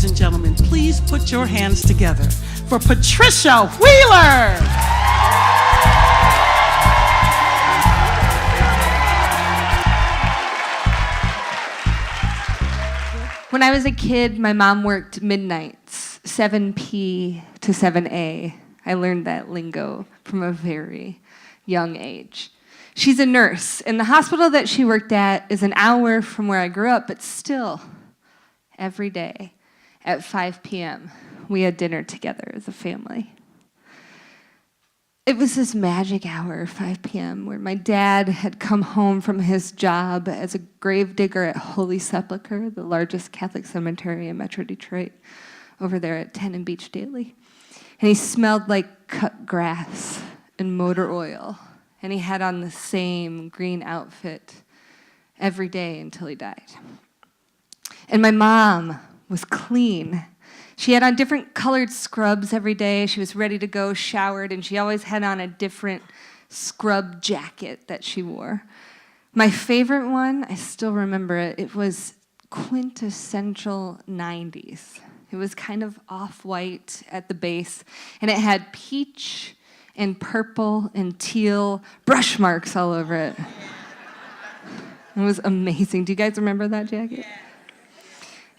and gentlemen, please put your hands together for Patricia Wheeler. When I was a kid, my mom worked midnights, 7 p to 7 a. I learned that lingo from a very young age. She's a nurse, and the hospital that she worked at is an hour from where I grew up, but still, every day at 5 p.m., we had dinner together as a family. It was this magic hour, 5 p.m., where my dad had come home from his job as a gravedigger at Holy Sepulchre, the largest Catholic cemetery in Metro Detroit, over there at 10 and Beach Daily. And he smelled like cut grass and motor oil. And he had on the same green outfit every day until he died. And my mom was clean. She had on different colored scrubs every day. She was ready to go, showered, and she always had on a different scrub jacket that she wore. My favorite one, I still remember it, it was quintessential 90s. It was kind of off-white at the base, and it had peach and purple and teal brush marks all over it. It was amazing. Do you guys remember that jacket?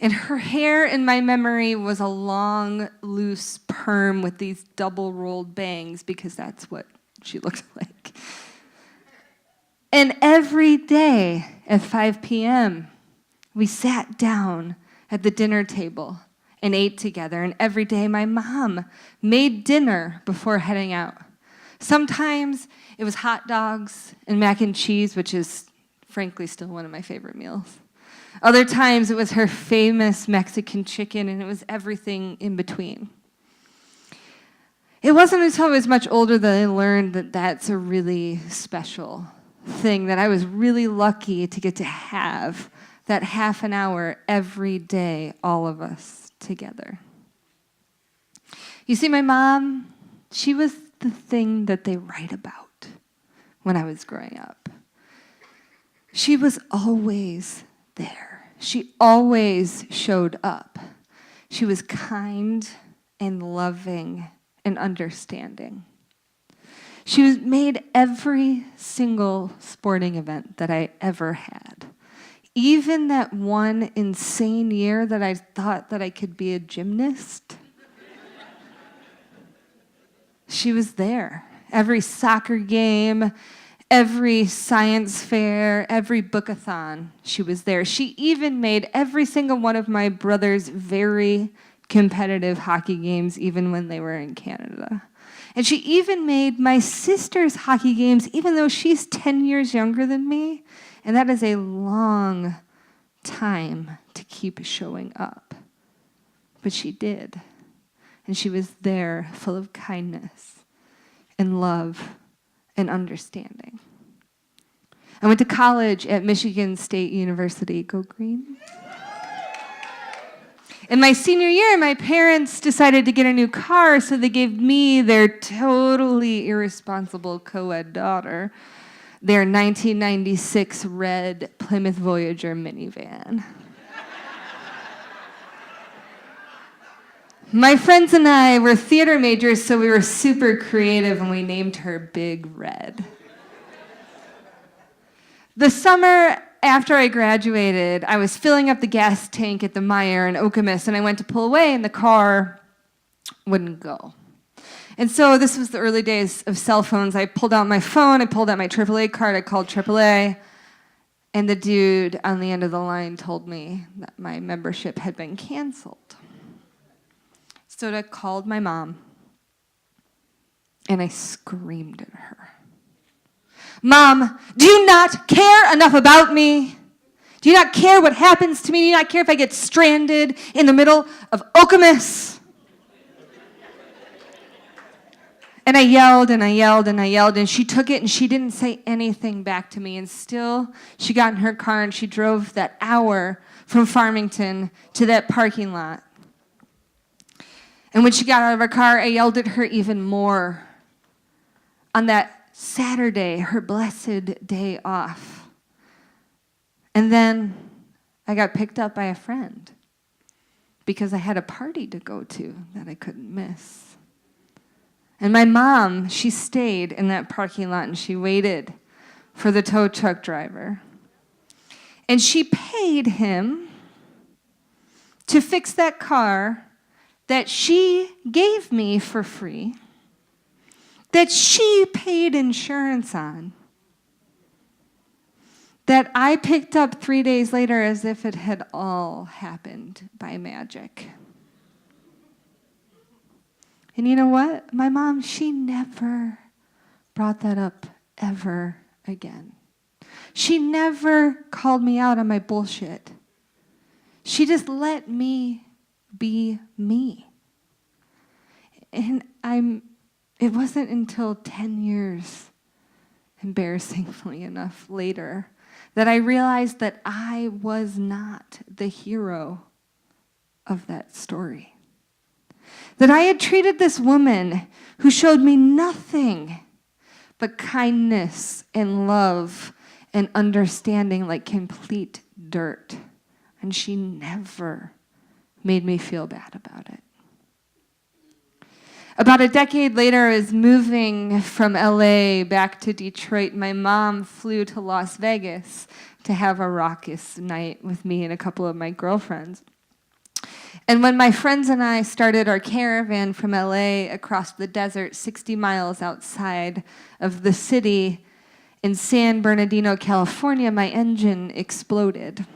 And her hair, in my memory, was a long, loose perm with these double-rolled bangs because that's what she looked like. And every day at 5 p.m., we sat down at the dinner table and ate together. And every day my mom made dinner before heading out. Sometimes it was hot dogs and mac and cheese, which is, frankly, still one of my favorite meals. Other times it was her famous Mexican chicken, and it was everything in between. It wasn't until I was much older that I learned that that's a really special thing, that I was really lucky to get to have that half an hour every day, all of us together. You see, my mom, she was the thing that they write about when I was growing up. She was always there. She always showed up. She was kind and loving and understanding. She made every single sporting event that I ever had. Even that one insane year that I thought that I could be a gymnast, she was there. Every soccer game, every science fair, every bookathon, she was there. She even made every single one of my brother's very competitive hockey games, even when they were in Canada. And she even made my sister's hockey games, even though she's 10 years younger than me. And that is a long time to keep showing up. But she did. And she was there, full of kindness and love and understanding. I went to college at Michigan State University. Go Green. In my senior year, my parents decided to get a new car, so they gave me, their totally irresponsible co-ed daughter, their 1996 red Plymouth Voyager minivan. My friends and I were theater majors, so we were super creative, and we named her Big Red. The summer after I graduated, I was filling up the gas tank at the Meijer in Okemos, and I went to pull away, and the car wouldn't go. And so this was the early days of cell phones. I pulled out my phone, I pulled out my AAA card, I called AAA, and the dude on the end of the line told me that my membership had been canceled. So I called my mom, and I screamed at her. Mom, do you not care enough about me? Do you not care what happens to me? Do you not care if I get stranded in the middle of Okemos? And I yelled and I yelled and I yelled, and she took it and she didn't say anything back to me. And still, she got in her car and she drove that hour from Farmington to that parking lot. And when she got out of her car, I yelled at her even more. On that Saturday, her blessed day off. And then I got picked up by a friend. because I had a party to go to that I couldn't miss. And my mom, she stayed in that parking lot and she waited for the tow truck driver. And she paid him to fix that car that she gave me for free, that she paid insurance on, that I picked up 3 days later as if it had all happened by magic. And you know what? My mom, she never brought that up ever again. She never called me out on my bullshit. She just let me be me. And it wasn't until 10 years, embarrassingly enough, later, that I realized that I was not the hero of that story. That I had treated this woman who showed me nothing but kindness and love and understanding like complete dirt. And she never made me feel bad about it. About a decade later, I was moving from LA back to Detroit. My mom flew to Las Vegas to have a raucous night with me and a couple of my girlfriends. And when my friends and I started our caravan from LA across the desert, 60 miles outside of the city in San Bernardino, California, my engine exploded.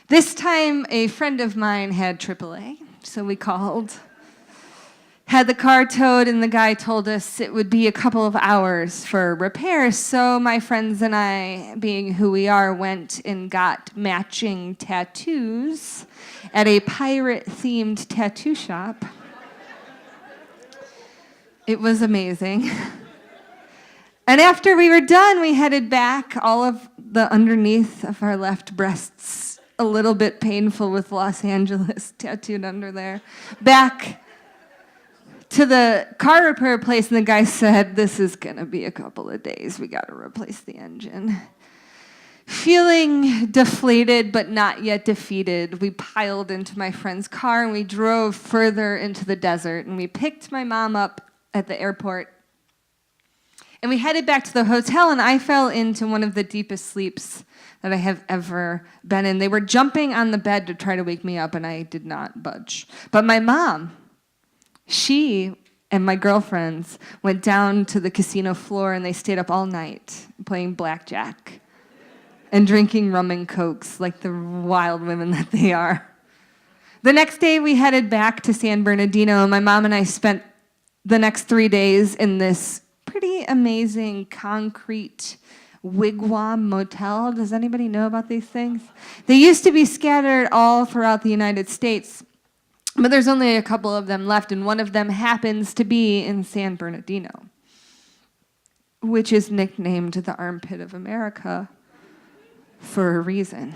This time, a friend of mine had AAA, so we called, had the car towed, and the guy told us it would be a couple of hours for repairs. So my friends and I, being who we are, went and got matching tattoos at a pirate-themed tattoo shop. It was amazing. And after we were done, we headed back, all of the underneath of our left breasts, a little bit painful with Los Angeles tattooed under there, back to the car repair place, and the guy said, "This is gonna be a couple of days. We gotta replace the engine." Feeling deflated but not yet defeated, we piled into my friend's car and we drove further into the desert, and we picked my mom up at the airport. And we headed back to the hotel, and I fell into one of the deepest sleeps that I have ever been in. They were jumping on the bed to try to wake me up, and I did not budge. But my mom, she and my girlfriends went down to the casino floor, and they stayed up all night playing blackjack and drinking rum and cokes like the wild women that they are. The next day, we headed back to San Bernardino, and my mom and I spent the next 3 days in this pretty amazing concrete wigwam motel. Does anybody know about these things? They used to be scattered all throughout the United States, but there's only a couple of them left, and one of them happens to be in San Bernardino, which is nicknamed the Armpit of America for a reason.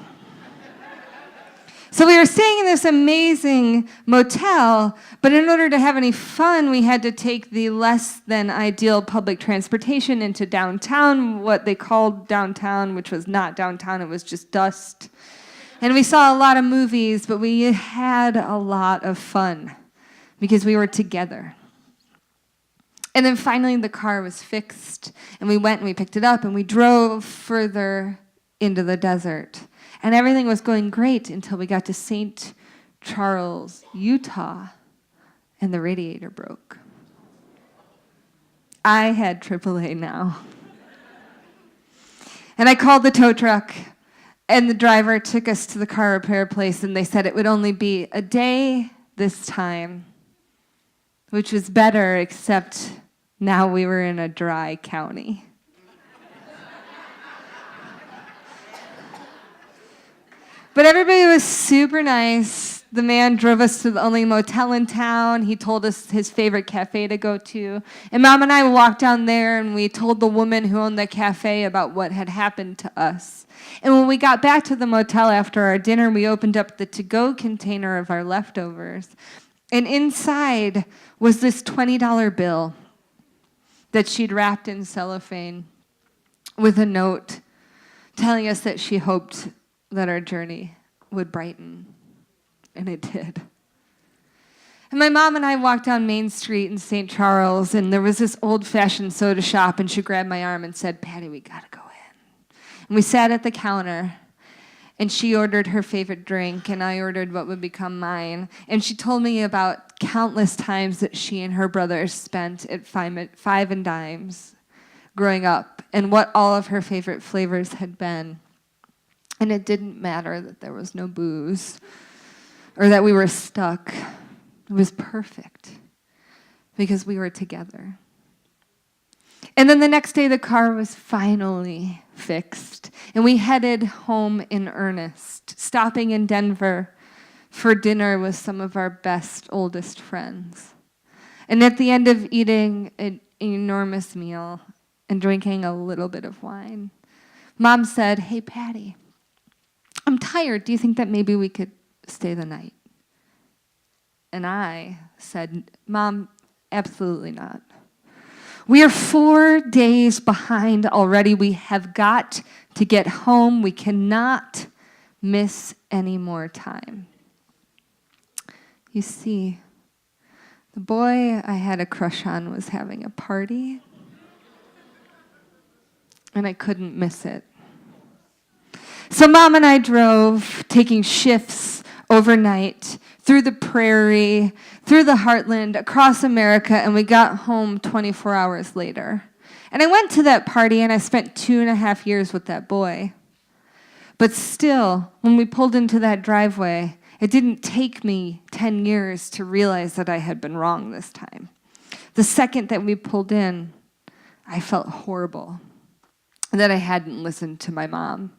So we were staying in this amazing motel, but in order to have any fun, we had to take the less than ideal public transportation into downtown, what they called downtown, which was not downtown, it was just dust. And we saw a lot of movies, but we had a lot of fun because we were together. And then finally the car was fixed, and we went and we picked it up, and we drove further into the desert. And everything was going great until we got to St. Charles, Utah, and the radiator broke. I had AAA now. And I called the tow truck, and the driver took us to the car repair place, and they said it would only be a day this time, which was better, except now we were in a dry county. But everybody was super nice. The man drove us to the only motel in town. He told us his favorite cafe to go to. And Mom and I walked down there, and we told the woman who owned the cafe about what had happened to us. And when we got back to the motel after our dinner, we opened up the to-go container of our leftovers. And inside was this $20 bill that she'd wrapped in cellophane with a note telling us that she hoped that our journey would brighten and it did. And my mom and I walked down Main Street in St. Charles, and there was this old-fashioned soda shop, and she grabbed my arm and said, "Patty, we gotta go in." And we sat at the counter, and she ordered her favorite drink, and I ordered what would become mine. And she told me about countless times that she and her brothers spent at Five and Dimes growing up, and what all of her favorite flavors had been. And it didn't matter that there was no booze or that we were stuck. It was perfect because we were together. And then the next day, the car was finally fixed, and we headed home in earnest, stopping in Denver for dinner with some of our best, oldest friends. And at the end of eating an enormous meal and drinking a little bit of wine, Mom said, "Hey, Patty, I'm tired. Do you think that maybe we could stay the night?" And I said, "Mom, absolutely not. We are 4 days behind already. We have got to get home. We cannot miss any more time." You see, the boy I had a crush on was having a party, and I couldn't miss it. So Mom and I drove, taking shifts overnight, through the prairie, through the heartland, across America, and we got home 24 hours later. And I went to that party, and I spent 2.5 years with that boy. But still, when we pulled into that driveway, it didn't take me 10 years to realize that I had been wrong this time. The second that we pulled in, I felt horrible, that I hadn't listened to my mom,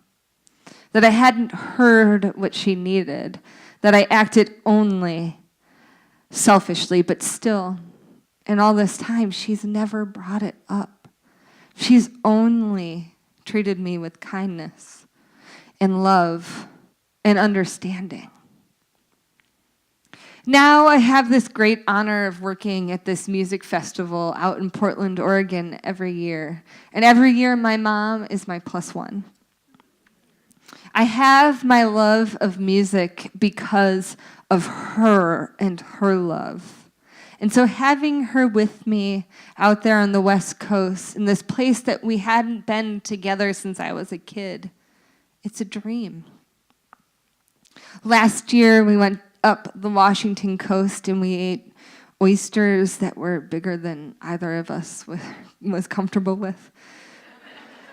that I hadn't heard what she needed, that I acted only selfishly, but still, in all this time, she's never brought it up. She's only treated me with kindness and love and understanding. Now I have this great honor of working at this music festival out in Portland, Oregon every year. And every year my mom is my +1. I have my love of music because of her and her love. And so having her with me out there on the West Coast, in this place that we hadn't been together since I was a kid, it's a dream. Last year, we went up the Washington coast and we ate oysters that were bigger than either of us was comfortable with.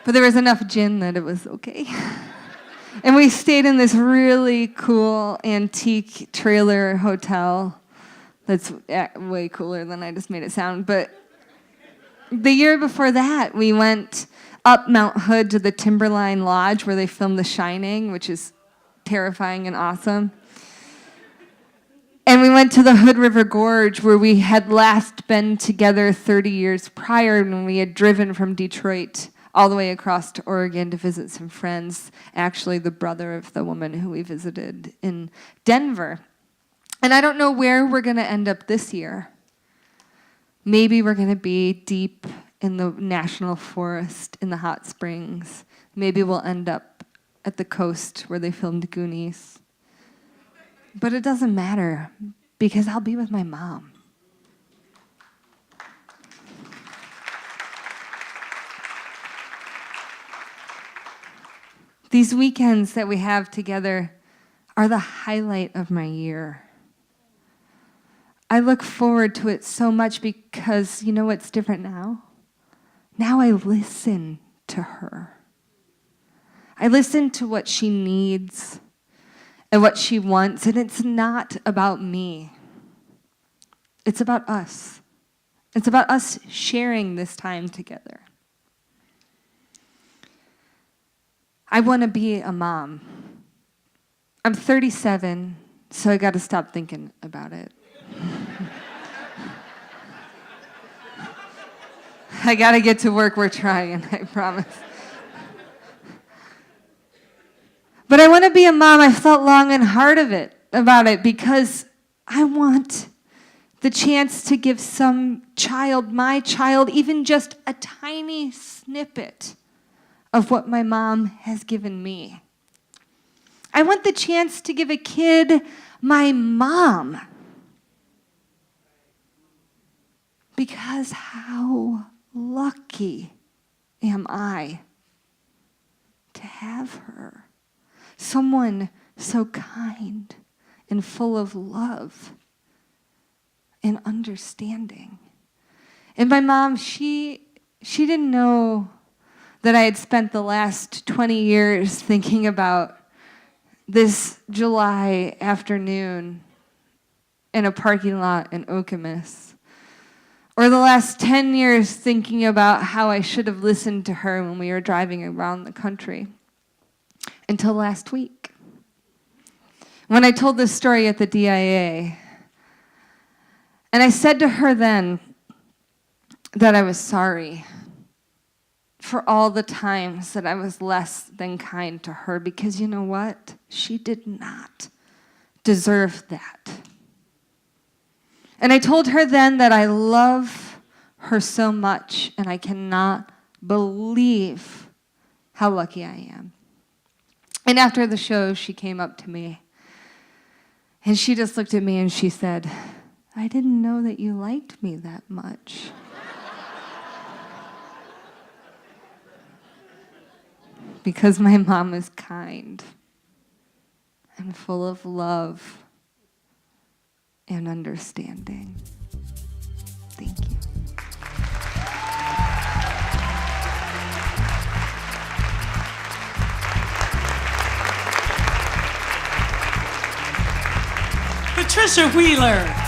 But there was enough gin that it was okay. And we stayed in this really cool antique trailer hotel that's way cooler than I just made it sound. But the year before that, we went up Mount Hood to the Timberline Lodge where they filmed The Shining, which is terrifying and awesome. And we went to the Hood River Gorge where we had last been together 30 years prior when we had driven from Detroit all the way across to Oregon to visit some friends, actually the brother of the woman who we visited in Denver. And I don't know where we're going to end up this year. Maybe we're going to be deep in the national forest in the hot springs. Maybe we'll end up at the coast where they filmed Goonies. But it doesn't matter because I'll be with my mom. These weekends that we have together are the highlight of my year. I look forward to it so much because you know what's different now? Now I listen to her. I listen to what she needs and what she wants, and it's not about me. It's about us. It's about us sharing this time together. I want to be a mom. I'm 37, so I got to stop thinking about it. I got to get to work. We're trying, I promise. But I want to be a mom. I've thought long and hard about it because I want the chance to give some child, my child, even just a tiny snippet of what my mom has given me. I I want the chance to give a kid my mom. Because how lucky am I to have her? Someone so kind and full of love and understanding. And my mom, she didn't know that I had spent the last 20 years thinking about this July afternoon in a parking lot in Okemos. Or the last 10 years thinking about how I should have listened to her when we were driving around the country. Until last week, when I told this story at the DIA. And I said to her then that I was sorry for all the times that I was less than kind to her, because you know what? She did not deserve that. And I told her then that I love her so much, and I cannot believe how lucky I am. And after the show, she came up to me, and she just looked at me and she said, I didn't know that you liked me that much. Because my mom is kind and full of love and understanding. Thank you. Patricia Wheeler.